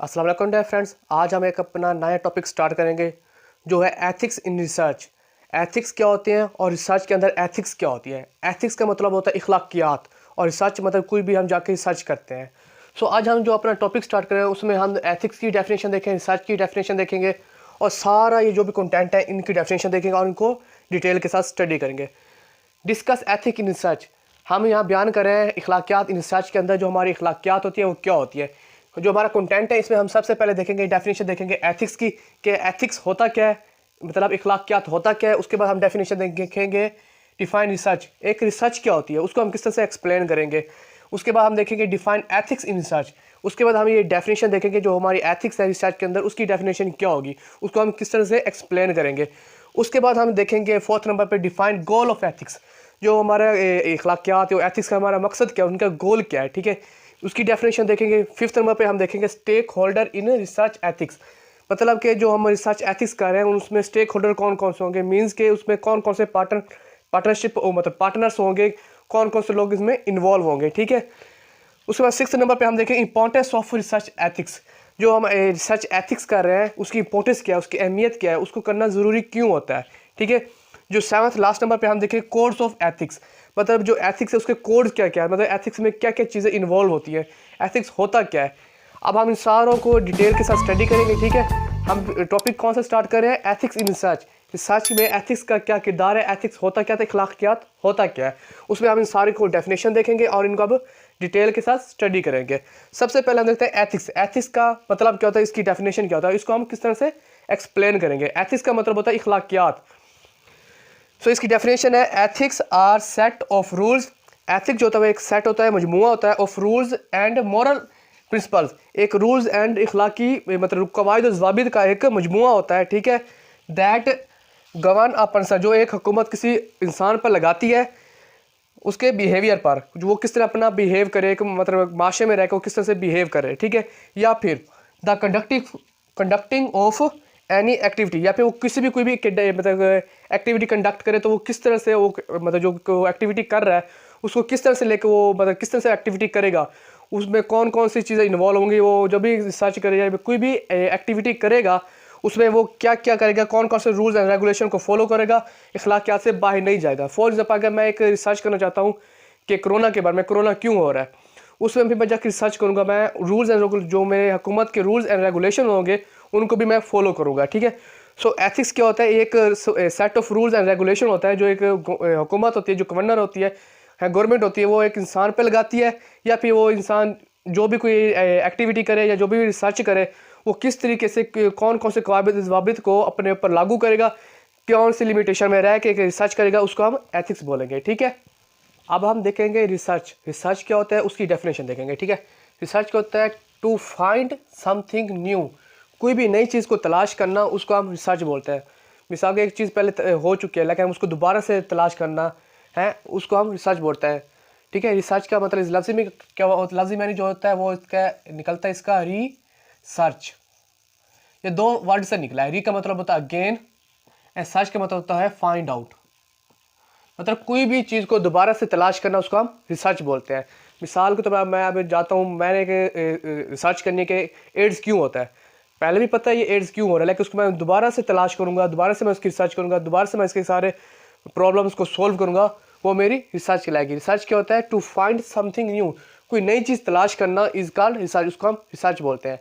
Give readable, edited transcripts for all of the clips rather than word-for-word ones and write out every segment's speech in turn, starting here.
अस्सलाम वालेकुम dear friends. आज हम एक अपना नया टॉपिक स्टार्ट करेंगे जो है एथिक्स इन रिसर्च। एथिक्स क्या होते हैं और रिसर्च के अंदर एथिक्स क्या होती है। एथिक्स का मतलब होता है इखलाकियात और रिसर्च मतलब कोई भी हम जाके रिसर्च करते हैं। सो आज हम जो अपना टॉपिक स्टार्ट करें उसमें हम एथिक्स की डेफिनेशन देखेंगे, रिसर्च की डेफिनेशन देखेंगे और सारा ये जो भी कंटेंट है इनकी डेफिनेशन देखेंगे और इनको डिटेल के साथ स्टडी करेंगे। Discuss ethic in research. हम यहाँ बयान कर रहे हैं इखलाकियात इन रिसर्च के अंदर जो हमारी इखलाकियात होती है वो क्या होती है। जो हमारा कंटेंट है इसमें हम सबसे पहले देखेंगे डेफिनेशन देखेंगे एथिक्स की कि एथिक्स होता क्या है, मतलब इखलाकियात होता क्या है। उसके बाद हम डेफिनेशन देखेंगे डिफाइन रिसर्च, एक रिसर्च क्या होती है उसको हम किस तरह से एक्सप्लेन करेंगे। उसके बाद हम देखेंगे डिफाइन एथिक्स इन रिसर्च। उसके बाद हम ये डेफिनेशन देखेंगे जो हमारी एथिक्स है रिसर्च के अंदर उसकी डेफिनेशन क्या होगी, उसको हम किस तरह से एक्सप्लेन करेंगे। उसके बाद हम देखेंगे फोर्थ नंबर पे डिफाइन गोल ऑफ एथिक्स, जो हमारा इखलाकियात है एथिक्स का हमारा मकसद क्या है, उनका गोल क्या है, ठीक है, उसकी डेफिनेशन देखेंगे। फिफ्थ नंबर पे हम देखेंगे stakeholder in research ethics, मतलब कि जो हम रिसर्च एथिक्स कर रहे हैं उसमें स्टेक होल्डर कौन कौन से होंगे, मींस के उसमें कौन कौन से पार्टनरशिप मतलब पार्टनर्स होंगे, कौन कौन से लोग इसमें इन्वॉल्व होंगे, ठीक है। उसके बाद सिक्स नंबर पे हम देखेंगे इंपॉर्टेंस ऑफ रिसर्च एथिक्स, जो हम रिसर्च एथिक्स कर रहे हैं उसकी इंपॉर्टेंस क्या है, उसकी अहमियत क्या है, उसको करना ज़रूरी क्यों होता है, ठीक है। जो सेवंथ लास्ट नंबर पे हम देखेंगे कोड्स ऑफ एथिक्स, मतलब जो एथिक्स है उसके कोड्स क्या क्या है, मतलब एथिक्स में क्या क्या चीज़ें इन्वॉल्व होती हैं, एथिक्स होता क्या है। अब हम इन सारों को डिटेल के साथ स्टडी करेंगे, ठीक है। हम टॉपिक कौन सा स्टार्ट कर रहे हैं, एथिक्स इन रिसर्च। रिसर्च में एथिक्स का क्या किरदार है, एथिक्स होता क्या था, इखलाकियात होता क्या है, उसमें हम इन सारे को डेफिनेशन देखेंगे और इनको अब डिटेल के साथ स्टडी करेंगे। सबसे पहले हम देखते हैं एथिक्स। एथिक्स का मतलब क्या होता है, इसकी डेफिनेशन क्या होता है, इसको हम किस तरह से एक्सप्लेन करेंगे। एथिक्स का मतलब होता है इखलाकियात। सो इसकी डेफिनेशन है ethics are set of rules. Ethics जो होता है वो एक सेट होता है, मजमूआ होता है of rules and moral principles, एक रूल्स एंड इखलाकी मतलब कवायद और ज़वाबित का एक मजमूआ होता है, ठीक है। दैट गवर्न अ पर्सन, जो एक हुकूमत किसी इंसान पर लगाती है उसके बिहेवियर पर, जो वो किस तरह अपना बिहेव करे, मतलब माशरे में रहकर वो किस तरह से बिहेव करे, ठीक है। या फिर the conducting of any activity, या फिर वो किसी भी कोई भी मतलब एक्टिविटी कंडक्ट करे तो वो किस तरह से वो मतलब जो एक्टिविटी कर रहा है उसको किस तरह से लेकर वो मतलब किस तरह से एक्टिविटी करेगा, उसमें कौन कौन सी चीज़ें इन्वॉल्व होंगी, वो जब भी रिसर्च करेगा कोई भी एक्टिविटी करेगा उसमें वो क्या क्या करेगा, कौन कौन से रूल्स एंड रेगुलेशन को फॉलो करेगा, इखलाकियात से बाहर नहीं जाएगा। फॉर एग्जाम्पल अगर मैं एक रिसर्च करना चाहता हूँ कि कोरोना के बारे में, कोरोना क्यों हो रहा है, उसमें भी मैं जाकर रिसर्च करूँगा, मैं रूल्स एंड जो मेरे हुकूमत के रूल्स एंड रेगुलेशन होंगे उनको भी मैं फॉलो करूँगा, ठीक है। सो एथिक्स क्या होता है, एक set of rules and regulation होता है जो एक हुकूमत होती है, जो गवर्नर होती है गवर्नमेंट होती है, वो एक इंसान पर लगाती है, या फिर वो इंसान जो भी कोई एक्टिविटी करे या जो भी रिसर्च करे वो किस तरीके से कौन कौन से ज़वाबित को अपने ऊपर लागू करेगा, कौन सी लिमिटेशन में रह के रिसर्च करेगा, उसको हम एथिक्स बोलेंगे, ठीक है। अब हम देखेंगे रिसर्च। रिसर्च क्या होता है उसकी डेफिनेशन देखेंगे, ठीक है। रिसर्च क्या होता है, टू फाइंड समथिंग न्यू, कोई भी नई चीज़ को तलाश करना उसको हम रिसर्च बोलते हैं। मिसाल के एक चीज़ पहले हो चुकी है लेकिन हम उसको दोबारा से तलाश करना है, उसको हम रिसर्च बोलते हैं, ठीक है। रिसर्च का मतलब इस लफ्ज़ में क्या, लफ्ज़ में जो होता है वो इसका निकलता है इसका रिसर्च, ये दो वर्ड से निकला है। री का मतलब होता है अगेन एंड सर्च का मतलब होता है फाइंड आउट, मतलब कोई भी चीज़ को दोबारा से तलाश करना उसको हम रिसर्च बोलते हैं। मिसाल के तौर पर मैं अभी जाता हूँ, मैंने रिसर्च करने के एड्स क्यों होता है, पहले भी पता है ये एड्स क्यों हो रहा है लेकिन उसको मैं दोबारा से तलाश करूँगा, दोबारा से मैं उसकी रिसर्च करूँगा, दोबारा से मैं इसके सारे प्रॉब्लम्स को सोल्व करूँगा, वो मेरी रिसर्च कहलाएगी। रिसर्च क्या होता है, टू फाइंड समथिंग न्यू, कोई नई चीज़ तलाश करना इज कॉल्ड रिसर्च, उसको हम रिसर्च बोलते हैं।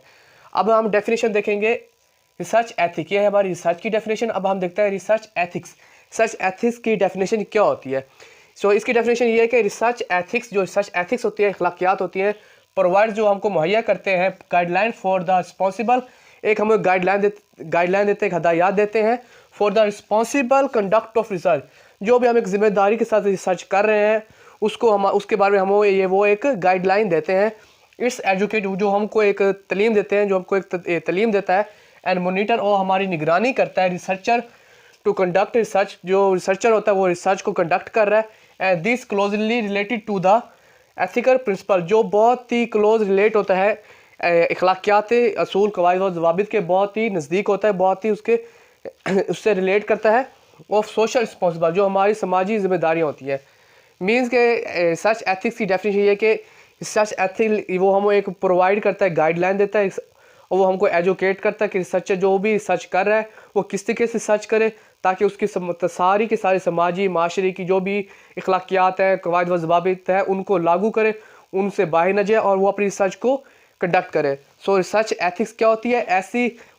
अब हम डेफिनेशन देखेंगे रिसर्च एथिक, ये है हमारी रिसर्च की डेफिनेशन। अब हम देखते हैं रिसर्च एथिक्स। रिसर्च एथिक्स की डेफिनेशन क्या होती है। सो इसकी डेफिनेशन ये है कि रिसर्च एथिक्स, जो रिसर्च एथिक्स होती है, अखलाकियात होती हैं, प्रोवाइड जो हमको मुहैया करते हैं गाइडलाइन फॉर द रिस्पॉन्सिबल, एक हमें गाइडलाइन देते हैं, हदायत देते हैं for the responsible conduct of research, जो भी हम एक जिम्मेदारी के साथ रिसर्च कर रहे हैं उसको हम उसके बारे में हमें ये वो एक गाइडलाइन देते हैं। इट्स एजुकेट, जो हमको एक तलीम देते हैं, जो हमको एक तलीम देता है। एंड मोनीटर, और हमारी निगरानी करता है रिसर्चर टू कंडक्ट रिसर्च, जो रिसर्चर होता है वो रिसर्च को कंडक्ट कर रहा है। And this closely related to the ethical principle, जो बहुत ही क्लोज रिलेट होता है इखलाकियात असूल कवायद और ज़वाबित के बहुत ही नज़दीक होता है, बहुत ही उससे रिलेट करता है। ऑफ सोशल रिस्पॉन्सिबल, जो हमारी समाजी जिम्मेदारियाँ होती हैं। मीन्स के रिसर्च एथिक्स की डेफिनेशन ये है कि रिसर्च एथिक वो हम एक प्रोवाइड करता है, गाइडलाइन देता है और वो हमको एजुकेट करता है कि रिसर्चर जो भी रिसर्च कर रहा है वो किस तरीके से रिसर्च करे, ताकि उसकी सारी की सारी समाजी माशरे की जो भी अखलाकियात हैं, कवायद व ज़वाबित है, उनको लागू करे, उनसे बाहर न जाए और वो अपनी रिसर्च को कंडक्ट करे। सो रिसर्च एथिक्स क्या होती है?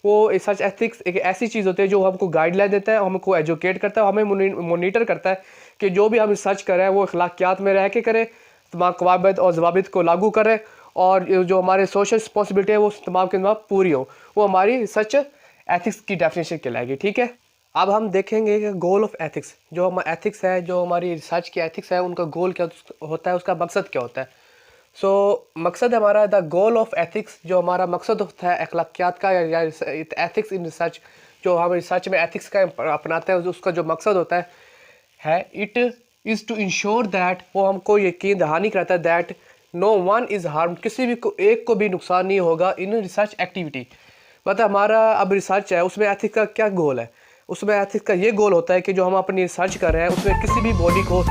वो रिसर्च एथिक्स एक ऐसी चीज़ होती है जो हमको गाइडलाइन देता है, हमको एजुकेट करता है, हमें मोनीटर करता है कि जो भी हम रिसर्च कर रहे हैं वो अखलाकियात में रह के करें, तमाम कवायद और ज़वाबित को लागू करें, और जो हमारे सोशल रिस्पॉन्सिबिलिटी है वो तमाम के तमाम पूरी हो। वो हमारी रिसर्च एथिक्स की डेफिनेशन कहलाएगी। ठीक है, अब हम देखेंगे कि गोल ऑफ एथिक्स, जो हम एथिक्स है, जो हमारी रिसर्च की एथिक्स है, उनका गोल क्या होता है, उसका मकसद क्या होता है। मकसद हमारा द गोल ऑफ एथिक्स, जो हमारा मकसद होता है अखलाकियात का या एथिक्स इन रिसर्च, जो हम रिसर्च में एथिक्स का अपनाते हैं, उसका जो मकसद होता है it is to ensure that, वो हमको यकीन दहानी कराता है that no one is harm, किसी भी एक को भी नुकसान नहीं होगा इन रिसर्च एक्टिविटी। मतलब हमारा अब रिसर्च है, उसमें एथिक्स का क्या गोल है? उसमें एथिक्स का ये गोल होता है कि जो हम अपनी रिसर्च कर रहे हैं उसमें किसी भी बॉडी को,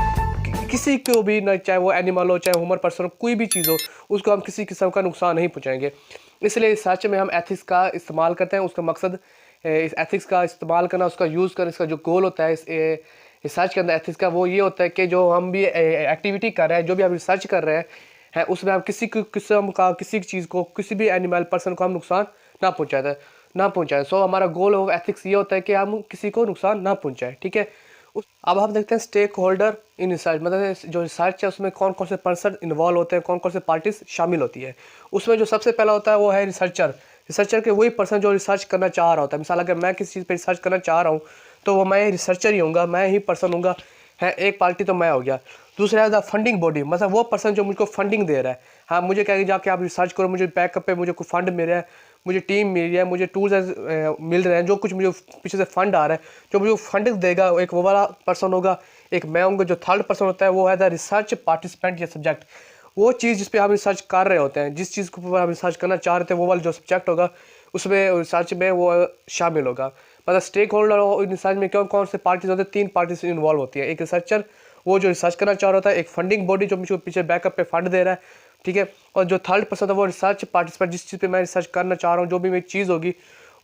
किसी को भी न, चाहे वो एनिमल हो, चाहे ह्यूमन पर्सन हो, कोई भी चीज़ हो, उसको हम किसी किस्म का नुकसान नहीं पहुंचाएंगे। इसलिए रिसर्च में हम एथिक्स का इस्तेमाल करते हैं। उसका मकसद इस एथिक्स का इस्तेमाल करना, उसका यूज़ करना, इसका जो गोल होता है इस रिसर्च के अंदर एथिक्स का, वो ये होता है कि जो हम भी एक्टिविटी कर रहे हैं, जो भी हम रिसर्च कर रहे हैं उसमें हम किसी किस्म का, किसी चीज़ को, किसी भी एनिमल पर्सन को हम नुकसान ना पहुँचाएं। सो हमारा गोल ऑफ एथिक्स ये होता है कि हम किसी को नुकसान ना पहुँचाएं। ठीक है, अब हम देखते हैं स्टेक होल्डर इन रिसर्च, मतलब जो रिसर्च है उसमें कौन कौन से पर्सन इन्वॉल्व होते हैं, कौन कौन से पार्टीज शामिल होती है। उसमें जो सबसे पहला होता है वो है रिसर्चर के वही पर्सन जो रिसर्च करना चाह रहा होता है। मिसाल अगर मैं किसी चीज़ पे रिसर्च करना चाह रहा हूँ तो वो मैं रिसर्चर ही होऊंगा, मैं ही पर्सन हूँगा, है एक पार्टी तो मैं हो गया। दूसरा है द फंडिंग बॉडी, मतलब वो पर्सन जो मुझको फंडिंग दे रहा है। हाँ, मुझे कहेगा जाके आप रिसर्च करो, मुझे बैकअप पे मुझे कोई फंड मिल रहा है, मुझे टीम मिल रही है, मुझे टूल्स मिल रहे हैं, जो कुछ मुझे पीछे से फंड आ रहा है, जो मुझे फंड देगा एक वो वाला पर्सन होगा। एक मैं होंगे, जो थर्ड पर्सन होता है वो है द रिसर्च पार्टिसिपेंट या सब्जेक्ट, वो चीज़ जिस पे हम रिसर्च कर रहे होते हैं, जिस चीज़ के ऊपर हम रिसर्च करना चाह रहे थे, वो वाला जो सब्जेक्ट होगा उसमें रिसर्च में वो शामिल होगा। मतलब स्टेक होल्डर रिसर्च में कौन कौन से पार्टीज होते हैं? 3 पार्टीज इन्वॉल्व होती है। एक रिसर्चर, वो जो रिसर्च करना चाह रहा था, एक फंडिंग बॉडी जो मुझे पीछे बैकअप पे फंड दे रहा है, ठीक है, और जो थर्ड पर्सन था वो रिसर्च पार्टिसिपेंट, जिस चीज़ पे मैं रिसर्च करना चाह रहा हूँ, जो भी मेरी चीज़ होगी,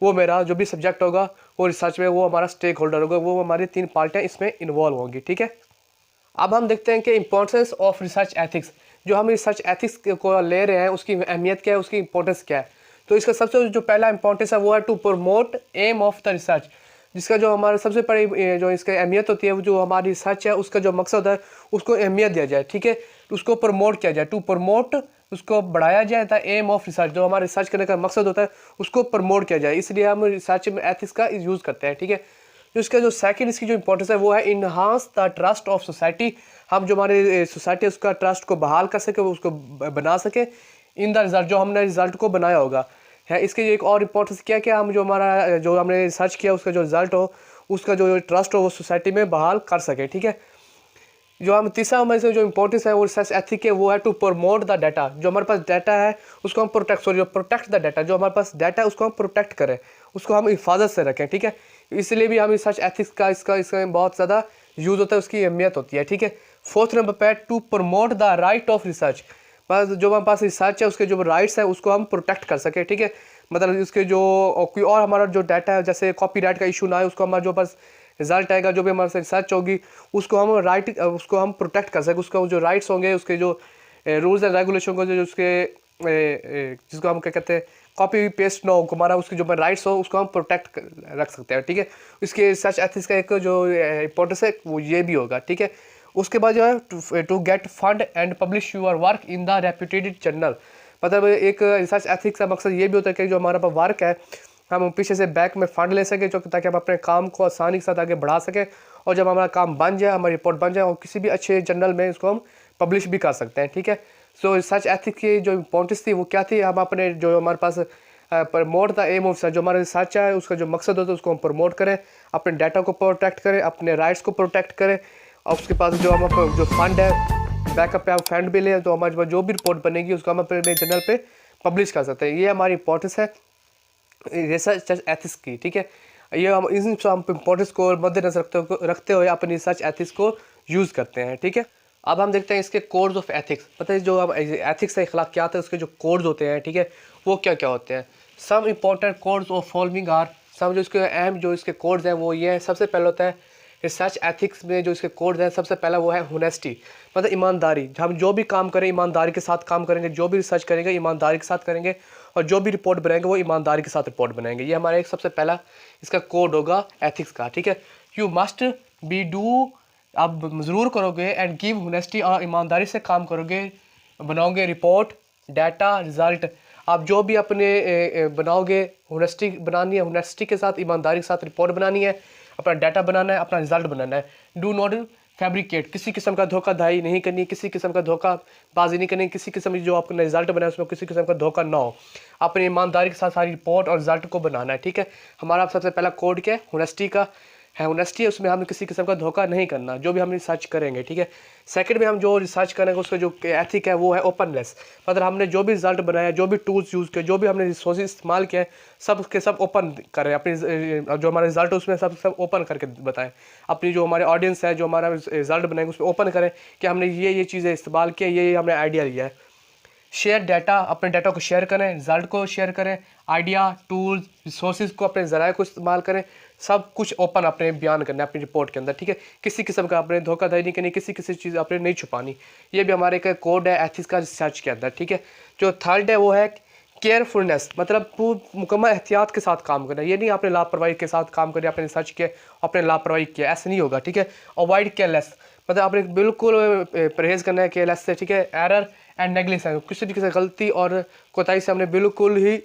वो मेरा जो भी सब्जेक्ट होगा वो रिसर्च में, वो हमारा स्टेक होल्डर होगा, वो हमारी 3 पार्टियाँ इसमें इन्वॉल्व होंगी। ठीक है, अब हम देखते हैं कि इंपॉर्टेंस ऑफ रिसर्च एथिक्स, जो हम रिसर्च एथिक्स को ले रहे हैं उसकी अहमियत क्या है, उसकी इंपॉर्टेंस क्या है। तो इसका सबसे जो पहला इंपॉर्टेंस है वो है to promote aim of the research, जिसका जो हमारा सबसे बड़ी जो इसकी अहमियत होती है, वो जो हमारी रिसर्च है उसका जो मकसद है उसको अहमियत दिया जाए। ठीक है, उसको प्रमोट किया जाए, टू प्रमोट, उसको बढ़ाया जाए था। एम ऑफ रिसर्च, जो हमारा रिसर्च करने का मकसद होता है उसको प्रमोट किया जाए, इसलिए हम रिसर्च में एथिक्स का यूज़ करते हैं। ठीक है, जो इसका जो सेकंड इसकी जो इंपॉर्टेंस है वो है enhance the trust of society, हम जो हमारे सोसाइटी है उसका ट्रस्ट को बहाल कर सके, उसको बना सके इन द रिजल्ट, जो हमने रिजल्ट को बनाया होगा है। इसके एक और इंपॉर्टेंस क्या क्या, हम जो हमारा जो हमने रिसर्च किया उसका जो रिजल्ट हो, उसका जो ट्रस्ट हो वो सोसाइटी में बहाल कर सके। ठीक है, जो हम तीसरा हमारे से जो इंपॉर्टेंस है वो रिसर्च एथिक है, वो है टू प्रमोट द डाटा, जो हमारे पास डाटा है उसको हम प्रोटेक्ट द डाटा, जो हमारे पास डाटा है उसको हम प्रोटेक्ट करें, उसको हम हिफाजत से रखें। ठीक है, इसलिए भी हम रिसर्च एथिक्स का इसका बहुत ज़्यादा यूज़ होता है, उसकी अहमियत होती है। ठीक है, फोर्थ नंबर पे to promote the right of research, बस जो हमारे पास रिसर्च है उसके जो राइट्स है उसको हम प्रोटेक्ट कर सकें। ठीक है, मतलब उसके जो कोई और हमारा जो डाटा है, जैसे कॉपीराइट का इशू ना है, उसको हमारा जो पास रिजल्ट आएगा, जो भी हमारे से रिसर्च होगी, उसको हम प्रोटेक्ट कर सकें, उसका जो राइट्स होंगे, उसके जो रूल्स एंड रेगुलेशन को, जो उसके जिसको हम क्या कहते हैं कॉपी पेस्ट ना हो हमारा, उसके जो राइट्स हो उसको हम प्रोटेक्ट रख सकते हैं। ठीक है, इसके रिसर्च एथिक्स का एक जो इंपॉर्टेंस है वो ये भी होगा। ठीक है, उसके बाद जो है to get fund and publish your work in the reputed journal, मतलब एक रिसर्च एथिक्स का मकसद ये भी होता है कि जो हमारा वर्क है हम पीछे से बैक में फ़ंड ले सकें, जो ताकि हम अपने काम को आसानी के साथ आगे बढ़ा सकें, और जब हमारा काम बन जाए, हमारी रिपोर्ट बन जाए, और किसी भी अच्छे जर्नल में इसको हम पब्लिश भी कर सकते हैं। ठीक है, सो रिसर्च एथिक्स की जो इंपॉर्टेंस थी वो क्या थी, हम अपने जो हमारे पास promote the aim of research, जो हमारा रिसर्च है उसका जो मकसद होता है उसको हम प्रमोट करें, अपने डाटा को प्रोटेक्ट करें, अपने राइट्स को प्रोटेक्ट करें, और उसके पास जो हम जो फंड है बैकअप पे हम फंड भी लें, तो हमारे पास जो भी रिपोर्ट बनेगी उसको हम अपने जर्नल पे पब्लिश कर सकते हैं। ये हमारी इंपॉर्टेंस है रिसर्च एथिक्स की। ठीक है, ये हम इंपॉर्टेंस को मद्देनजर रखते हुए अपनी रिसर्च एथिक्स को यूज़ करते हैं। ठीक है, अब हम देखते हैं इसके कोड्स ऑफ एथिक्स, पता है जो अब एथिक्स है, अखलाकियात है, उसके जो कोड्स होते हैं, ठीक है, वो क्या क्या होते हैं। Some important codes of following are, some जो इसके अहम जो इसके कोड्स हैं वो ये हैं। सबसे पहले होता है रिसर्च एथिक्स में जो इसके कोड्स हैं, सबसे पहला वो है होनेस्टी, मतलब ईमानदारी। हम जो भी काम करें ईमानदारी के साथ काम करेंगे, जो भी रिसर्च करेंगे ईमानदारी के साथ करेंगे, और जो भी रिपोर्ट बनाएंगे वो ईमानदारी के साथ रिपोर्ट बनाएंगे। ये हमारा एक सबसे पहला इसका कोड होगा एथिक्स का, ठीक है। यू मस्ट बी डू, आप ज़रूर करोगे, एंड गिव होनेस्टी, और ईमानदारी से काम करोगे, बनाओगे रिपोर्ट, डाटा, रिज़ल्ट। आप जो भी अपने बनाओगे, होनेस्टी बनानी है, होनेस्टी के साथ ईमानदारी के साथ रिपोर्ट बनानी है, अपना डाटा बनाना है, अपना रिजल्ट बनाना है। डू नॉट फैब्रिकेट, किसी किस्म का धोखाधड़ी नहीं करनी, किसी किस्म का धोखाबाजी नहीं करनी, किसी किस्म की जो अपना रिजल्ट बनाए उसमें किसी किस्म का धोखा ना हो। अपनी ईमानदारी के साथ सारी रिपोर्ट और रिजल्ट को बनाना है, ठीक है। हमारा सबसे पहला कोड क्या है, होनेस्टी का है। होनेस्टी है, उसमें हमें किसी किस्म का धोखा नहीं करना जो भी हम रिसर्च करेंगे, ठीक है। सेकंड में हम जो रिसर्च करेंगे उसका जो एथिक है वो है ओपननेस, मतलब हमने जो भी रिजल्ट बनाया, जो भी टूल्स यूज़ किए, जो भी हमने रिसोर्स इस्तेमाल किया है, सब के सब ओपन करें। अपनी जो हमारा रिजल्ट है उसमें सब ओपन करके बताएं। अपनी जो हमारे ऑडियंस है, जो हमारा रिजल्ट बनाएंगे उसमें ओपन करें कि हमने ये चीज़ें इस्तेमाल किया, ये हमने आइडिया लिया है। शेयर डाटा, अपने डाटा को शेयर करें, रिजल्ट को शेयर करें, आइडिया, टूल्स, रिसोर्सेज को, अपने ज़राए को इस्तेमाल करें, सब कुछ ओपन अपने बयान करना है अपनी रिपोर्ट के अंदर, ठीक है। किसी किस्म का अपने धोखाधड़ी नहीं करनी, किसी चीज़ अपने नहीं छुपानी। ये भी हमारे एक कोड है एथिक्स का रिसर्च के अंदर, ठीक है। जो थर्ड है वो है केयरफुलनेस, मतलब मुकम्मल एहतियात के साथ काम करना। ये नहीं आपने लापरवाही के साथ काम करें, आपने रिसर्च किया, आपने लापरवाही किया, ऐसे नहीं होगा, ठीक है। अवॉइड केयरलेस, मतलब आपने बिल्कुल परहेज़ करना है केयरलेस से, ठीक है। एरर एंड नेग्लिजेंस, किसी तरीके से गलती और कोताही से हमने बिल्कुल ही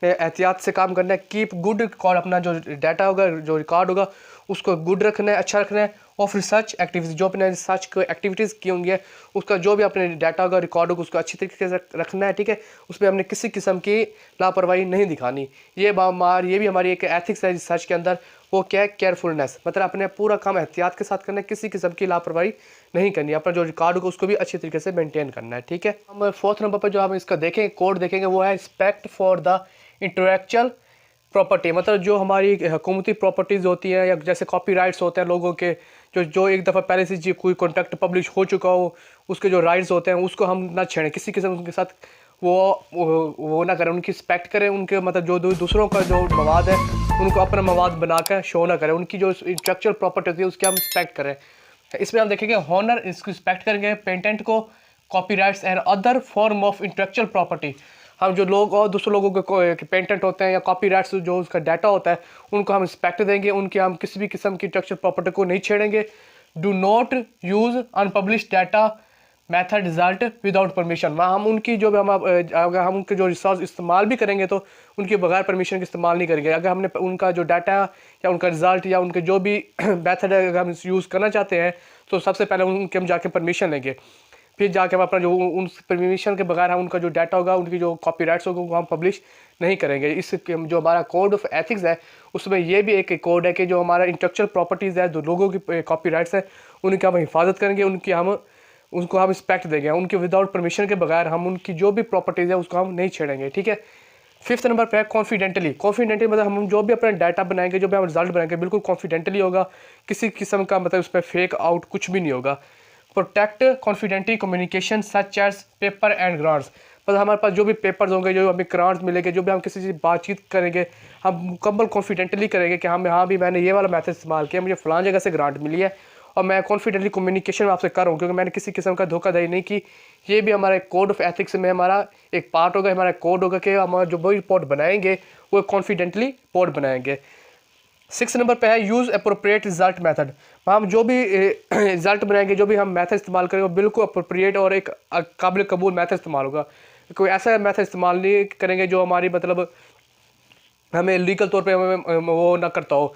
एहतियात से काम करना है। कीप गुड रिकॉर्ड, अपना जो डाटा होगा, जो रिकॉर्ड होगा, उसको गुड रखना है, अच्छा रखना है। ऑफ रिसर्च एक्टिविटीज़, जो अपने रिसर्च को एक्टिविटीज़ की होंगी है, उसका जो भी अपने डाटा होगा, रिकॉर्ड होगा, उसको अच्छी तरीके से रखना है, ठीक है। उसमें हमने किसी किस्म की लापरवाही नहीं दिखानी। ये भी हमारी एक एथिक्स है रिसर्च के अंदर। वो क्या है, केयरफुलनेस, मतलब अपने पूरा काम एहतियात के साथ करना है, किसी किस्म की लापरवाही नहीं करनी। अपना जो रिकॉर्ड होगा उसको भी अच्छी तरीके से मेंटेन करना है, ठीक है। हम फोर्थ नंबर पर जो हम इसका देखेंगे, कोड देखेंगे, वो है respect for the intellectual property, मतलब जो हमारी हुकूमती प्रॉपर्टीज़ होती हैं, या जैसे कॉपीराइट्स होते हैं लोगों के, जो एक दफ़ा पहले से कोई कॉन्ट्रैक्ट पब्लिश हो चुका हो, उसके जो राइट्स होते हैं उसको हम ना छेड़ें, किसी किस्म के साथ वो ना करें, उनकी रिस्पेक्ट करें, उनके मतलब जो दूसरों का जो मवाद है उनको अपना मवाद बनाकर शो ना करें, उनकी जो इंटेलेक्चुअल प्रॉपर्टी होती है उसकी हम रिस्पेक्ट करें। इसमें हम देखेंगे हॉनर, इसकी रिस्पेक्ट करेंगे पेटेंट को, copyrights and other form of intellectual property. हम जो लोग और दूसरे लोगों के पेटेंट होते हैं या कॉपीराइट्स जो उसका डाटा होता है उनको हम रिस्पेक्ट देंगे, उनके हम किसी भी किस्म की इंटेलेक्चुअल प्रॉपर्टी को नहीं छेड़ेंगे। Do not use unpublish data method result without permission, वहाँ हम उनकी जो भी अगर हम उनके जो रिसोर्स इस्तेमाल भी करेंगे तो उनके बगैर परमिशन के इस्तेमाल नहीं करेंगे। अगर हमने उनका जो डाटा या उनका रिजल्ट या उनके जो भी मेथड है अगर हम यूज़ करना चाहते हैं तो सबसे पहले उनके हम जाके परमिशन लेंगे, फिर जाके हम अपना जो उन परमिशन के बगैर हम उनका जो डाटा होगा, उनकी जो कॉपीराइट्स होगा वो हम पब्लिश नहीं करेंगे। इस जो हमारा कोड ऑफ एथिक्स है उसमें ये भी एक कोड है कि जो हमारा इंटेलेक्चुअल प्रॉपर्टीज़ है, जो लोगों की कॉपीराइट्स है, उनकी हम हिफाजत करेंगे, उनको हम रिस्पेक्ट देंगे, उनके विदाउट परमिशन के बगैर हम उनकी जो भी प्रॉपर्टीज़ है उसको हम नहीं छेड़ेंगे, ठीक है। फिफ्थ नंबर पे है कॉन्फिडेंटली। कॉन्फिडेंटली मतलब हम जो भी अपना डाटा बनाएंगे, जो भी हम रिजल्ट बनाएंगे, बिल्कुल कॉन्फिडेंटली होगा, किसी किस्म का मतलब उसमें फेक आउट कुछ भी नहीं होगा। Protect confidently communication such as paper and grants, मतलब हमारे पास जो भी पेपर्स होंगे, जो हमें ग्रांट्स मिलेंगे, जो भी हम किसी चीज़ बातचीत करेंगे, हम मुकम्मल कॉन्फिडेंटली करेंगे कि हाँ भी मैंने ये वाला मेथड इस्तेमाल किया, मुझे फ़लाँ जगह से ग्रांट मिली है और मैं कॉन्फिडेंटली कम्युनिकेशन आपसे कर रहा हूँ क्योंकि मैंने किसी किस्म का धोखाधड़ी नहीं की। ये भी हमारा एक कोड ऑफ एथिक्स में हमारा एक पार्ट होगा, हमारा कोड होगा कि हमारा जो भी रिपोर्ट बनाएंगे वो कॉन्फिडेंटली रिपोर्ट बनाएंगे। 6 नंबर पे है यूज़ अप्रोप्रिएट रिजल्ट मेथड। हम जो भी रिजल्ट बनाएंगे, जो भी हम मेथड इस्तेमाल करेंगे वो बिल्कुल अप्रोप्रिएट और एक काबिल कबूल मेथड इस्तेमाल होगा। कोई ऐसा मेथड इस्तेमाल नहीं करेंगे जो हमारी मतलब हमें लीगल तौर पे हमें वो ना करता हो,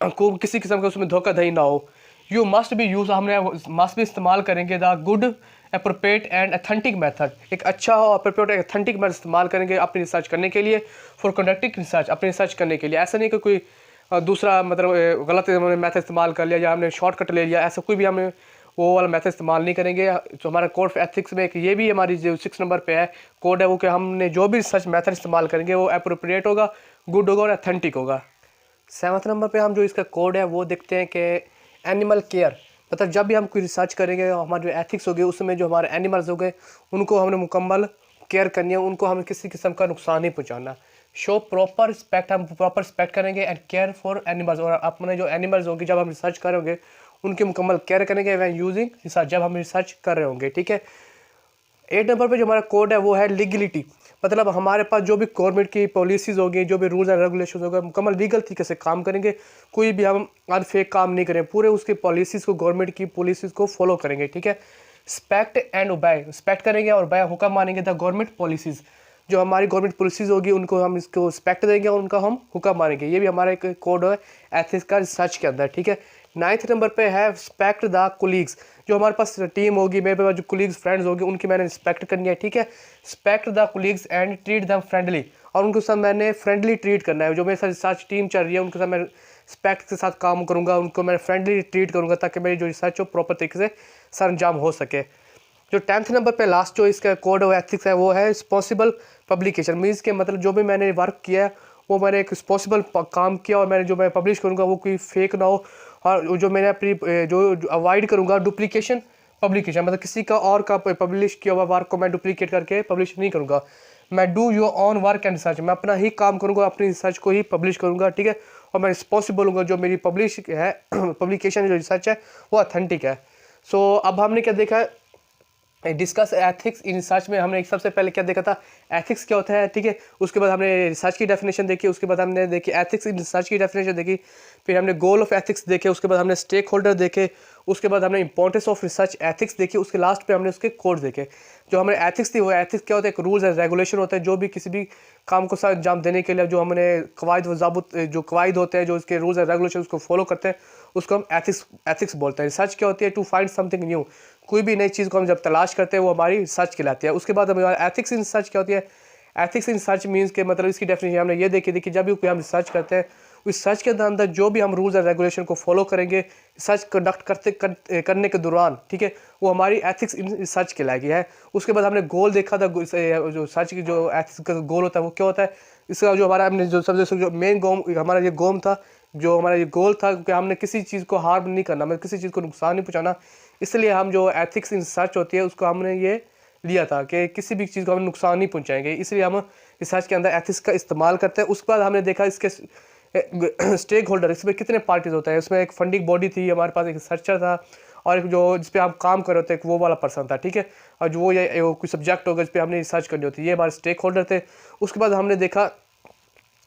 को किसी किस्म का उसमें धोखाधड़ी ना हो। यू मस्ट भी यूज़, हमने मस्ट भी इस्तेमाल करेंगे the good appropriate and authentic method, एक अच्छा और अप्रोप्रिएट अथेंटिक मेथड इस्तेमाल करेंगे अपनी रिसर्च करने के लिए, फॉर कंडक्टिंग रिसर्च, अपनी रिसर्च करने के लिए। ऐसा नहीं कि कोई दूसरा मतलब गलत मेथड इस्तेमाल कर लिया या हमने शॉर्टकट ले लिया, ऐसा कोई भी हमें वो वाला मेथड इस्तेमाल नहीं करेंगे। तो हमारा कोड ऑफ एथिक्स में एक ये भी हमारी जो 6 नंबर पे है कोड है वो कि हमने जो भी रिसर्च मेथड इस्तेमाल करेंगे वो अप्रोप्रिएट होगा, गुड होगा और अथेंटिक होगा। 7th नंबर पे हम जो इसका कोड है वो देखते हैं कि एनिमल केयर, मतलब जब भी हम कोई रिसर्च करेंगे, हमारे जो एथिक्स हो गए, उसमें जो हमारे एनिमल्स हो गए उनको हमने मुकम्मल केयर करनी है, उनको हमें किसी किस्म का नुकसान नहीं पहुंचाना। शो प्रॉपर रिस्पेक्ट, हम प्रॉपर रिस्पेक्ट करेंगे एंड केयर फॉर एनिमल्स, और अपने जो एनिमल्स होंगे जब हम रिसर्च करेंगे उनकी मुकम्मल केयर करेंगे वैन यूजिंग रिसर्च, जब हम रिसर्च कर रहे होंगे। ठीक है। 8 नंबर पे जो हमारा कोड है वो है लीगलिटी। मतलब हमारे पास जो भी गवर्नमेंट की पॉलिसीज़ होगी, जो भी रूल्स एंड रेगुलेशन होगा, मुकम्मल लीगल तरीके से काम करेंगे। कोई भी हम अनफेक काम नहीं करें, पूरे उसके पॉलिसीज़ को, गवर्नमेंट की पॉलिसीज़ को फॉलो करेंगे। ठीक है। रिस्पेक्ट एंड ओबे, रिस्पेक्ट करेंगे और बाय हुक्म मानेंगे द गवर्नमेंट पॉलिसीज़। जो हमारी गवर्नमेंट पॉलिसीज़ होगी उनको हम इसको रिस्पेक्ट देंगे और उनका हम हुक्म मानेंगे। ये भी हमारा एक कोड है एथिक्स का रिसर्च के अंदर। ठीक है। 9th नंबर पे है रिस्पेक्ट द कोलीग्स। जो हमारे पास टीम होगी, मेरे पास जो कोलीग्स फ्रेंड्स होगी, उनकी मैंने रिस्पेक्ट करनी है। ठीक है। Respect the colleagues and treat them friendly, और उनके साथ मैंने फ्रेंडली ट्रीट करना है। जो मेरे साथ रिसर्च टीम चल रही है उनके साथ मैं रिस्पेक्ट के साथ काम करूँगा, उनको मैं फ्रेंडली ट्रीट करूँगा ताकि मेरी जो रिसर्च हो प्रॉपर तरीके से सर अंजाम हो सके। जो 10th नंबर पे लास्ट जो इसका कोड है एथिक्स है वो है रिस्पॉन्सिबल पब्लिकेशन। मीन्स के मतलब जो भी मैंने वर्क किया है वो मैंने एक रिस्पॉन्सिबल काम किया, और मैंने जो मैं पब्लिश करूँगा वो कोई फेक ना हो, और जो मैंने अपनी जो अवॉइड करूँगा डुप्लीकेशन पब्लिकेशन, मतलब किसी का और का पब्लिश किया हुआ वर्क को मैं डुप्लीकेट करके पब्लिश नहीं करूँगा। मैं do your on work and research, मैं अपना ही काम करूँगा, अपनी रिसर्च को ही पब्लिश करूँगा। ठीक है। और मैं रिस्पॉन्सिबल हूँ जो मेरी पब्लिश है पब्लिकेशन जो रिसर्च है वो अथेंटिक है। सो अब हमने क्या देखा है, डिस्कस एथिक्स इन रिसर्च में हमने सबसे पहले क्या देखा था, एथिक्स क्या होता है। ठीक है। उसके बाद हमने रिसर्च की डेफिनेशन देखी, उसके बाद हमने देखी एथिक्स इन रिसर्च की डेफिनेशन देखी, फिर हमने गोल ऑफ एथिक्स देखे, उसके बाद हमने स्टेक होल्डर देखे, उसके बाद हमने इंपॉर्टेंस ऑफ रिसर्च एथिक्स देखी, उसके लास्ट पे हमने उसके कोड देखे। जो हमें एथिक्स थी वो एथिक्स क्या होता है, एक रूल्स एंड रेगुलेशन होता है जो भी किसी भी काम को सर अंजाम देने के लिए जो हमने कवायद वज़ाबत जो कवायद होते हैं, जो इसके रूल्स एंड रेगुलेशन उसको फॉलो करते हैं, उसको हम एथिक्स बोलते हैं। रिसर्च क्या होती है, टू फाइंड समथिंग न्यू, कोई भी नई चीज़ को हम जब तलाश करते हैं वो हमारी रिसर्च कहलाती है। उसके बाद हमारा एथिक्स इन रिसर्च क्या होती है, एथिक्स इन रिसर्च मीन्स के मतलब इसकी डेफिनेशन हमने ये देखी थी कि जब भी कोई हम रिसर्च करते हैं रिसर्च के अंदर जो भी हम रूल्स एंड रेगुलेशन को फॉलो करेंगे रिसर्च कंडक्ट करने के दौरान, ठीक है, वो हमारी एथिक्स इन रिसर्च कहलाएगी है। उसके बाद हमने गोल देखा था, जो सर्च की जो एथिक्स का गोल होता है वो क्या होता है। इसका जो हमारा हमने जो सबसे जो मेन गोम हमारा ये गोम था, जो हमारा ये गोल था कि हमने किसी चीज़ को हार्म नहीं करना, मतलब किसी चीज़ को नुकसान नहीं पहुँचाना। इसलिए हम जो एथिक्स इन रिसर्च होती है उसको हमने ये लिया था कि किसी भी चीज़ को हम नुकसान नहीं पहुंचाएंगे, इसलिए हम रिसर्च के अंदर एथिक्स का इस्तेमाल करते हैं। उसके बाद हमने देखा इसके स्टेक होल्डर, इसमें कितने पार्टीज होते हैं। इसमें एक फंडिंग बॉडी थी, हमारे पास एक रिसर्चर था, और एक जो जिस पे हम काम कर रहे होते हैं वो वाला पर्सन था। ठीक है। और जो ये कोई सब्जेक्ट होगा जिस पे हमने रिसर्च करनी होती है, ये हमारे स्टेक होल्डर थे। उसके बाद हमने देखा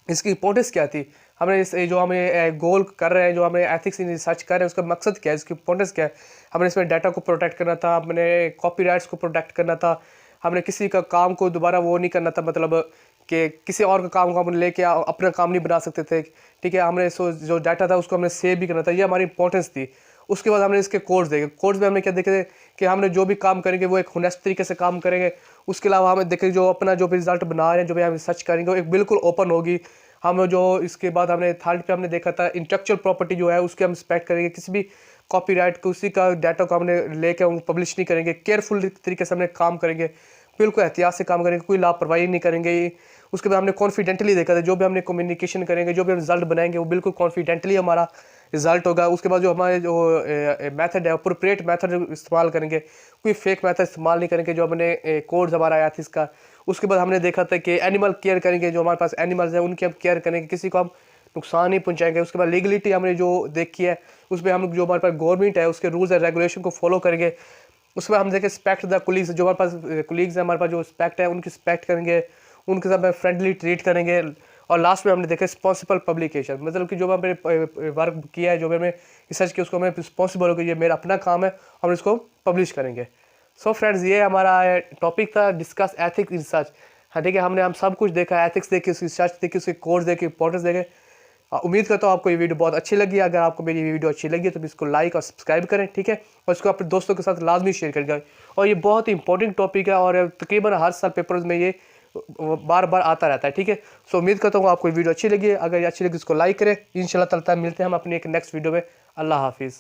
इसकी इंपॉर्टेंस क्या थी, हमने इस जो हमें गोल कर रहे हैं, जो हमें एथिक्स इन रिसर्च कर रहे हैं, उसका मकसद क्या है, इसकी इंपॉर्टेंस क्या है। हमने इसमें डाटा को प्रोटेक्ट करना था, हमने कॉपीराइट्स को प्रोटेक्ट करना था, हमने किसी का काम को दोबारा वो नहीं करना था, मतलब कि किसी और का काम को हम लेके अपना काम नहीं बना सकते थे। ठीक है। हमने जो डाटा था उसको हमने सेव भी करना था, ये हमारी इंपॉर्टेंस थी। उसके बाद हमने इसके कोड्स देखे, कोड्स में हमने क्या देखे कि हमने जो भी काम करेंगे वो एक होनेस्ट तरीके से काम करेंगे। उसके अलावा हमें देखें जो अपना जो भी रिजल्ट बना रहे हैं, जो भी हम रिसर्च करेंगे वो एक बिल्कुल ओपन होगी। हम जो इसके बाद हमने थर्ड पे हमने देखा था इंटेलेक्चुअल प्रॉपर्टी जो है उसके हम रिस्पेक्ट करेंगे, किसी भी कॉपीराइट को उसी का डाटा को हमने लेके हम पब्लिश नहीं करेंगे, केयरफुल तरीके से हमने काम करेंगे, बिल्कुल एहतियात से काम करेंगे, कोई लापरवाही नहीं करेंगे। उसके बाद हमने कॉन्फिडेंटली देखा था, जो भी हमने कम्युनिकेशन करेंगे, जो भी हम रिजल्ट बनाएंगे वो बिल्कुल कॉन्फिडेंटली हमारा रिजल्ट होगा। उसके बाद जो हमारे जो मेथड है अप्रोप्रिएट मेथड इस्तेमाल करेंगे, कोई फेक मेथड इस्तेमाल नहीं करेंगे, जो हमने कोड्स हमारा आया था इसका। उसके बाद हमने देखा था कि एनिमल केयर करेंगे, जो हमारे पास एनिमल्स हैं उनकी हम केयर करेंगे, किसी को हम नुकसान नहीं पहुंचाएंगे। उसके बाद लीगलिटी हमने जो देखी है उसमें हम जो हमारे पास गवर्नमेंट है उसके रूल्स एंड रेगुलेशन को फॉलो करेंगे। उसके बाद हम देखें रिस्पेक्ट द कोलीग्स, जो हमारे पास कोलीग्स हैं, हमारे पास जो रिस्पेक्ट है उनकी रिस्पेक्ट करेंगे, उनके साथ फ्रेंडली ट्रीट करेंगे। और लास्ट में हमने देखा रिस्पॉन्सिबल पब्लिकेशन, मतलब कि जो हमने वर्क किया है, जो हमने रिसर्च किया उसको हमें रिस्पॉन्सिबल हो कि ये मेरा अपना काम है, हम इसको पब्लिश करेंगे। सो फ्रेंड्स, ये हमारा टॉपिक था डिस्कस एथिक्स इन रिसर्च। हाँ ठीक है, हम सब कुछ देखा, एथिक्स देखी, उसकी रिसर्च देखी, उसके कोर्स देखे, इंपॉर्टेंस देखे। उम्मीद करता हूँ आपको ये वीडियो बहुत अच्छी लगी। अगर आपको मेरी वीडियो अच्छी लगी तो इसको लाइक और सब्सक्राइब करें, ठीक है, और इसको अपने दोस्तों के साथ लाजमी शेयर करें। और ये बहुत ही इंपॉर्टेंट टॉपिक है और तकरीबन हर साल पेपर्स में ये बार बार आता रहता है, ठीक है। सो उम्मीद करता हूँ आपको वीडियो अच्छी लगी है। अगर ये अच्छी लगी इसको लाइक करें। इंशाल्लाह ताला मिलते हैं हम अपनी एक नेक्स्ट वीडियो में। अल्लाह हाफिज़।